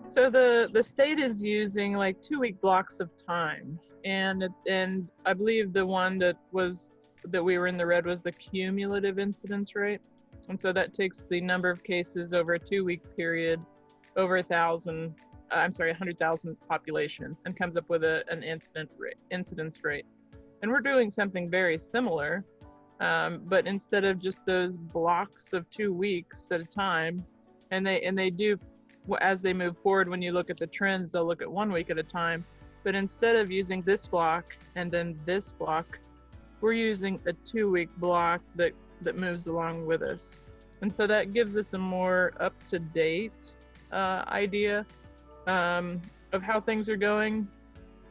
So the state is using like 2-week blocks of time, and I believe the one that we were in the red was the cumulative incidence rate, and so that takes the number of cases over a 2-week period over 100,000 population, and comes up with an incidence rate. And we're doing something very similar, but instead of just those blocks of 2 weeks at a time, and they do, as they move forward, when you look at the trends, they'll look at 1 week at a time. But instead of using this block and then this block, we're using a 2-week block that moves along with us. And so that gives us a more up-to-date idea of how things are going.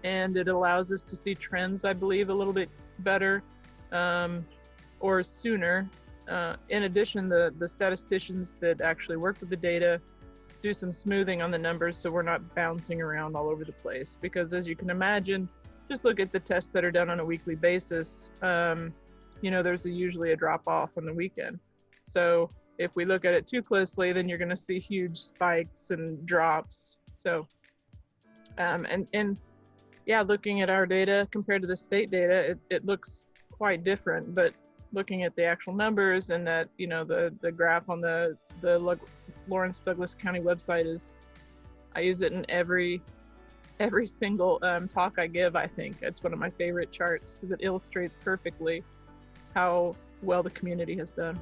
And it allows us to see trends, I believe, a little bit better or sooner. In addition, the statisticians that actually work with the data do some smoothing on the numbers so we're not bouncing around all over the place. Because as you can imagine, just look at the tests that are done on a weekly basis. There's usually a drop off on the weekend. So if we look at it too closely, then you're going to see huge spikes and drops. So, looking at our data compared to the state data, it looks quite different. But looking at the actual numbers and that, the graph on the Lawrence Douglas County website I use it in every single talk I give. I think it's one of my favorite charts because it illustrates perfectly how well the community has done.